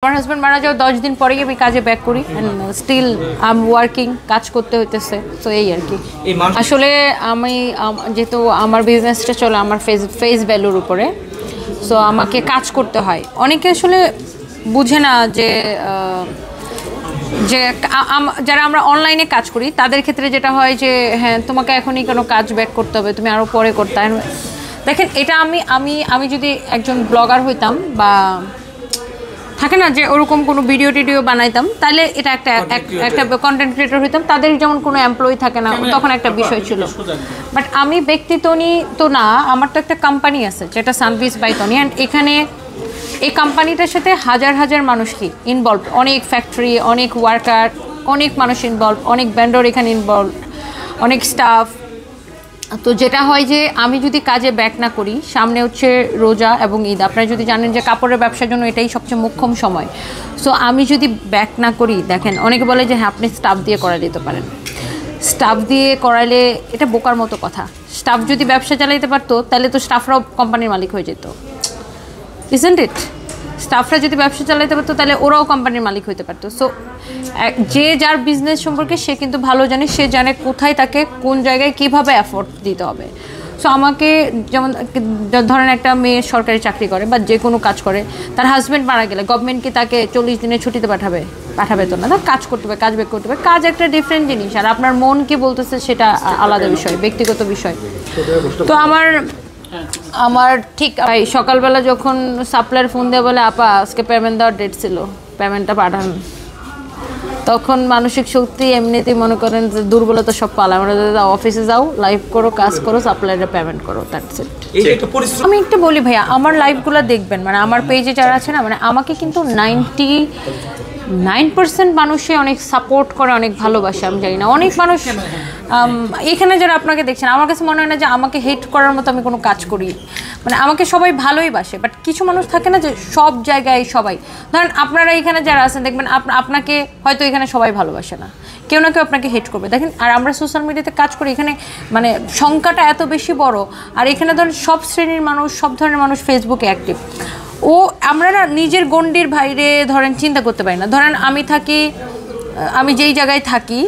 আমার হাজব্যান্ড মারা যাওয়ার 10 দিন পরেই আমি কাজে ব্যাক করি and still I am working, কাজ করতে হইতেছে। তো এই আর কি। আসলে আমি যেহেতু আমার বিজনেসটা চলে আমার ফেস ভ্যালুর উপরে, সো আমাকে কাজ করতে হয়। অনেকে আসলে বুঝে না যে যারা আমরা অনলাইনে কাজ করি তাদের ক্ষেত্রে যেটা হয় যে হ্যাঁ তোমাকে এখনই কোনো কাজ ব্যাক করতে হবে, তুমি আরও পরে করতে হয়। দেখেন এটা আমি যদি একজন ব্লগার হইতাম বা থাকে না যে ওরকম কোনো ভিডিও টিডিও বানাইতাম, তাহলে এটা একটা কন্টেন্ট ক্রিয়েটর হইতাম, তাদের যেমন কোনো এমপ্লয়ি থাকে না, তখন একটা বিষয় ছিল। বাট আমি ব্যক্তিত্বনি তো না, আমার তো একটা কোম্পানি আছে যেটা সানভিস বাই তনি, অ্যান্ড এখানে এই কোম্পানিটার সাথে হাজার হাজার মানুষ কি ইনভলভ, অনেক ফ্যাক্টরি, অনেক ওয়ার্কার, অনেক মানুষ ইনভলভ, অনেক ভেন্ডর এখানে ইনভলভ, অনেক স্টাফ। তো যেটা হয় যে আমি যদি কাজে ব্যাক না করি, সামনে হচ্ছে রোজা এবং ঈদ, আপনারা যদি জানেন যে কাপড়ের ব্যবসার জন্য এটাই সবচেয়ে মোক্ষম সময়। সো আমি যদি ব্যাক না করি, দেখেন অনেকে বলে যে হ্যাঁ আপনি স্টাফ দিয়ে করা যেতে পারেন, স্টাফ দিয়ে করালে এটা বোকার মতো কথা। স্টাফ যদি ব্যবসা চালাইতে পারতো তাহলে তো স্টাফরাও কোম্পানির মালিক হয়ে যেত, ইজন্ট ইট? স্টাফরা যদি ব্যবসা চালাইতে পারতো তাহলে ওরাও কোম্পানির মালিক হইতে পারতো। সো যে যার বিজনেস সম্পর্কে সে কিন্তু ভালো জানে, সে জানে কোথায় তাকে কোন জায়গায় কীভাবে এফোর্ট দিতে হবে। সো আমাকে যেমন ধরেন একটা মেয়ে সরকারি চাকরি করে বা যে কোনো কাজ করে, তার হাজব্যান্ড মারা গেলে গভর্নমেন্ট কি তাকে 40 দিনের ছুটিতে পাঠাবে তো না, তার কাজ করতে হবে, কাজ বেক করতে হবে। কাজ একটা ডিফারেন্ট জিনিস, আর আপনার মন কি বলতেছে সেটা আলাদা বিষয়, ব্যক্তিগত বিষয়। তো আমার ঠিক সকালবেলা যখন সাপ্লায়ার ফোন দিয়ে বলে আপা আজকে পেমেন্ট দেওয়ার ডেট ছিল, পেমেন্টটা পাঠান, তখন মানসিক শক্তি এমনিতেই মনে করেন যে দুর্বলতা সব পালা। আমরা অফিসে যাও, লাইভ করো, কাজ করো, সাপ্লায়ারের পেমেন্ট করো, দ্যাটস ইট। আমি একটু বলি ভাইয়া, আমার লাইভগুলো দেখবেন, মানে আমার পেজে যারা আছে না, মানে আমাকে কিন্তু 99% মানুষই অনেক সাপোর্ট করে, অনেক ভালোবাসে। আমি জানি না অনেক মানুষ এখানে যারা আপনাকে দেখছেন, আমার কাছে মনে হয় না যে আমাকে হেট করার মতো আমি কোনো কাজ করি, মানে আমাকে সবাই ভালোই বাসে। বাট কিছু মানুষ থাকে না যে সব জায়গায় সবাই, ধরেন আপনারা এখানে যারা আছেন দেখবেন আপনাকে হয়তো এখানে সবাই ভালোবাসে না, কেউ না কেউ আপনাকে হেট করবে। দেখেন আর আমরা সোশ্যাল মিডিয়াতে কাজ করি, এখানে মানে সংখ্যাটা এত বেশি বড়, আর এখানে ধরেন সব শ্রেণীর মানুষ, সব ধরনের মানুষ ফেসবুকে অ্যাক্টিভ। আমরা না নিজের গণ্ডির বাইরে ধরেন চিন্তা করতে পারি না। ধরেন আমি যেই জায়গায় থাকি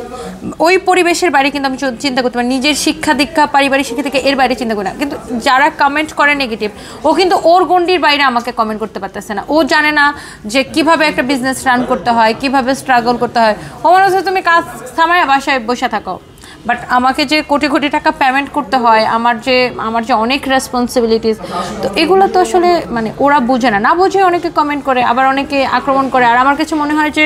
ওই পরিবেশের বাইরে কিন্তু আমি চিন্তা করতে পারি, নিজের শিক্ষা দীক্ষা, পারিবারিক শিক্ষা থেকে এর বাইরে চিন্তা করি না। কিন্তু যারা কমেন্ট করে নেগেটিভ, ও কিন্তু ওর গণ্ডির বাইরে আমাকে কমেন্ট করতে পারতেছে না। ও জানে না যে কিভাবে একটা বিজনেস রান করতে হয়, কিভাবে স্ট্রাগল করতে হয়। ও মনে হচ্ছে তুমি কাজ থামায় বাসায় বসে থাকো, বাট আমাকে যে কোটি কোটি টাকা পেমেন্ট করতে হয়, আমার যে অনেক রেসপন্সিবিলিটিস, তো এগুলো তো আসলে মানে ওরা বুঝে না বুঝে অনেকে কমেন্ট করে, আবার অনেকে আক্রমণ করে। আর আমার কাছে মনে হয় যে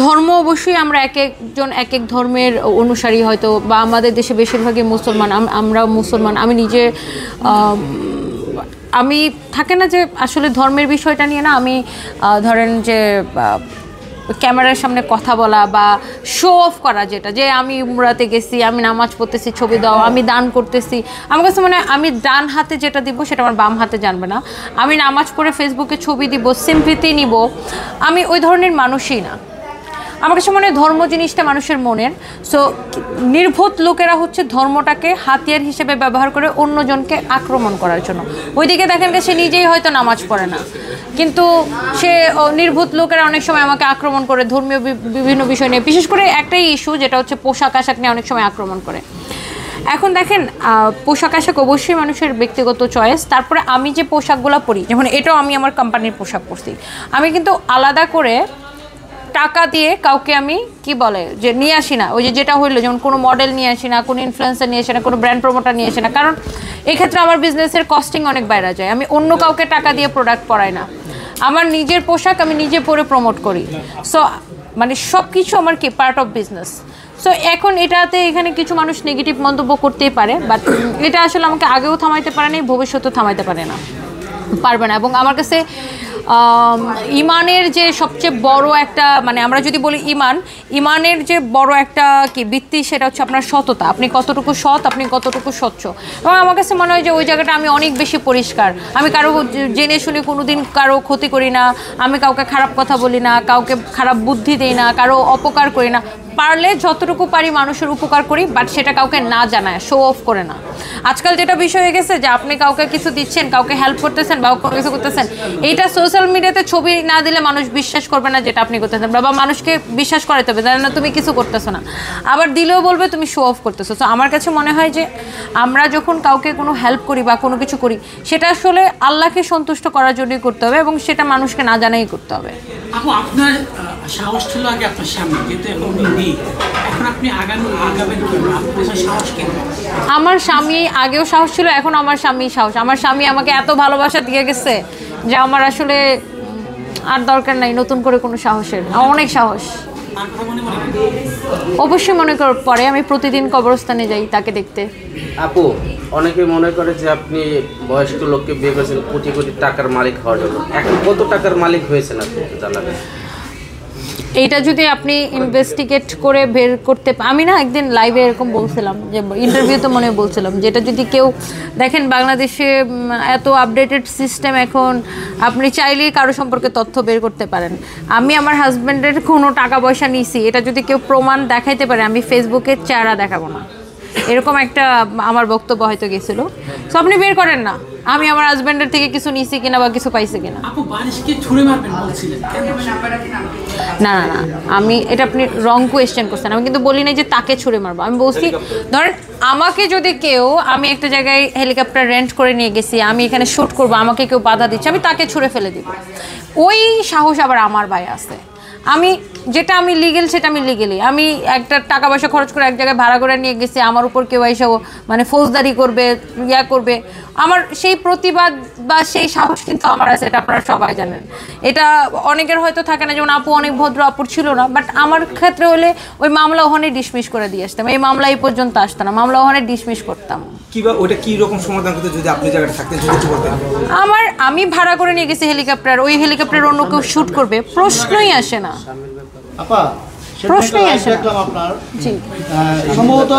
ধর্ম অবশ্যই আমরা এক এক ধর্মের অনুসারী হয়তো, বা আমাদের দেশে বেশিরভাগই মুসলমান, আমরা মুসলমান। আমি নিজে আমি থাকে না যে আসলে ধর্মের বিষয়টা নিয়ে না আমি ধরেন যে ক্যামেরার সামনে কথা বলা বা শো অফ করা, যেটা যে আমি উমরাতে গেছি, আমি নামাজ পড়তেছি, ছবি দাও, আমি দান করতেছি। আমার কাছে মনে হয় আমি ডান হাতে যেটা দিব সেটা আমার বাম হাতে জানবে না। আমি নামাজ পড়ে ফেসবুকে ছবি দিব, সিম্পিতি নিব, আমি ওই ধরনের মানুষই না। আমার কাছে মনে হয় ধর্ম জিনিসটা মানুষের মনের। সো নির্বোধ লোকেরা হচ্ছে ধর্মটাকে হাতিয়ার হিসেবে ব্যবহার করে অন্যজনকে আক্রমণ করার জন্য। ওইদিকে দেখেন সে নিজেই হয়তো নামাজ পড়ে না, কিন্তু সে নির্বোধ লোকেরা অনেক সময় আমাকে আক্রমণ করে ধর্মীয় বিভিন্ন বিষয় নিয়ে, বিশেষ করে একটাই ইস্যু যেটা হচ্ছে পোশাক আশাক নিয়ে অনেক সময় আক্রমণ করে। এখন দেখেন পোশাক আশাক অবশ্যই মানুষের ব্যক্তিগত চয়েস। তারপরে আমি যে পোশাকগুলো পরি, যেমন এটাও আমি আমার কোম্পানির পোশাক পরছি, আমি কিন্তু আলাদা করে টাকা দিয়ে কাউকে আমি কি বলে যে নিয়ে আসি না। ওই যেটা হইলো, যেমন কোনো মডেল নিয়ে আসি না, কোনো ইনফ্লুয়েন্সার নিয়ে আসি না, কোনো ব্র্যান্ড প্রমোটার নিয়ে আসি না, কারণ এক্ষেত্রে আমার বিজনেসের কস্টিং অনেক বাইরে যায়। আমি অন্য কাউকে টাকা দিয়ে প্রোডাক্ট পরাই না, আমার নিজের পোশাক আমি নিজে পরে প্রমোট করি। সো মানে সব কিছু আমার কি পার্ট অফ বিজনেস। সো এখন এখানে কিছু মানুষ নেগেটিভ মন্তব্য করতেই পারে, বাট এটা আসলে আমাকে আগেও থামাইতে পারে না, ভবিষ্যতেও থামাইতে পারবে না। এবং আমার কাছে ইমানের যে সবচেয়ে বড় একটা, মানে আমরা যদি বলি ইমানের যে বড় একটা কি ভিত্তি, সেটা হচ্ছে আপনার সততা। আপনি কতটুকু সৎ, আপনি কতটুকু স্বচ্ছ। এবং আমার কাছে মনে হয় যে ওই জায়গাটা আমি অনেক বেশি পরিষ্কার। আমি কারো জেনে শুনে কোনোদিন কারো ক্ষতি করি না, আমি কাউকে খারাপ কথা বলি না, কাউকে খারাপ বুদ্ধি দিই না, কারো অপকার করি না। পারলে যতটুকু পারি মানুষের উপকার করি, বাট সেটা কাউকে না জানায়, শো অফ করে না। আজকাল যেটা বিষয় হয়ে গেছে যে আপনি কাউকে কিছু দিচ্ছেন, কাউকে হেল্প করতেছেন বা কোনো কিছু করতেছেন, এইটা সোশ্যাল মিডিয়াতে ছবি না দিলে মানুষ বিশ্বাস করবে না যেটা আপনি করতেছেন, বা মানুষকে বিশ্বাস করাতে হবে জানেন না তুমি কিছু করতেছো না, আবার দিলেও বলবে তুমি শো অফ করতেছো। তো আমার কাছে মনে হয় যে আমরা যখন কাউকে কোনো হেল্প করি বা কোনো কিছু করি, সেটা আসলে আল্লাহকে সন্তুষ্ট করার জন্যই করতে হবে এবং সেটা মানুষকে না জানাই করতে হবে। আপু আপনার সাহস ছিল আগে আপনার সামনে, কিন্তু এখন নেই, এখন আপনি আগাবেন কেন? আপনার সাহস কেন? আমার স্বামী আগেও সাহস ছিল, এখন আমার স্বামী সাহস। আমার স্বামী আমাকে এত ভালোবাসা দিয়ে গেছে যে আমার আসলে আর দরকার নাই নতুন করে কোনো সাহসের। আমার অনেক সাহস, অবশ্যই মনে পড়ে। আমি প্রতিদিন কবরস্থানে যাই তাকে দেখতে। আপু, অনেকে মনে করে যে আপনি বয়স্ক লোককে বিয়ে করেছেন কোটি কোটি টাকার মালিক হওয়ার জন্য, এখন কত টাকার মালিক হয়েছেন আপনি জানাবেন? এইটা যদি আপনি ইনভেস্টিগেট করে বের করতে, আমি না একদিন লাইভে এরকম বলছিলাম, যে ইন্টারভিউতে মনে বলছিলাম, যেটা যদি কেউ দেখেন বাংলাদেশে এত আপডেটেড সিস্টেম, এখন আপনি চাইলেই কারো সম্পর্কে তথ্য বের করতে পারেন। আমি আমার হাজব্যান্ডের কোনো টাকা পয়সা নিয়েছি, এটা যদি কেউ প্রমাণ দেখাইতে পারে, আমি ফেসবুকে চেহারা দেখাবো না, এরকম একটা আমার বক্তব্য হয়তো গেছিলো। তো আপনি বের করেন না আমি আমার হাজব্যান্ডের থেকে কিছু নিছি কিনা বা কিছু পাইছি কিনা। আপু বারিশকে ছুঁড়ে মারবেন বলছিলেন, না না না, আমি এটা আপনি রং কোয়েশ্চেন করছেন। আমি কিন্তু বলি নাই যে তাকে ছুঁড়ে মারবো, আমি বলছি ধরেন আমাকে যদি কেউ, আমি একটা জায়গায় হেলিকপ্টার রেন্ট করে নিয়ে গেছি, আমি এখানে শ্যুট করবো, আমাকে কেউ বাধা দিচ্ছে, আমি তাকে ছুঁড়ে ফেলে দিব। ওই সাহস আবার আমার ভাই আছে। আমি যেটা আমি লিগেল সেটা আমি লিগেলি, আমি একটা টাকা পয়সা খরচ করে এক জায়গায় ভাড়া করে নিয়ে গেছি, আমার উপর কেউ এসে মানে ফৌজদারি করবে, ইয়া করবে, আমার সেই প্রতিবাদ বা সেই সাহস কিন্তু আমার আছে, এটা আপনারা সবাই জানেন। এটা অনেকের হয়তো থাকে না, যেমন আপু অনেক ভদ্র, আপুর ছিল না, বাট আমার ক্ষেত্রে হলে ওই মামলা ওখানে ডিসমিস করে দিয়ে আসতাম, এই মামলা এই পর্যন্ত আসতো না, মামলা ওখানে ডিসমিস করতাম। কিবা ওটা কি রকম সমাধান করতে যদি আপনি জায়গাটা থাকতেন, যদি একটু বলতেন। আমি ভাড়া করে নিয়ে গেছি হেলিকপ্টার, ওই হেলিকপ্টার অন্য কেউ শুট করবে, প্রশ্নই আসে না, আপা প্রশ্নই আসে না। আপনার জি সম্ভবত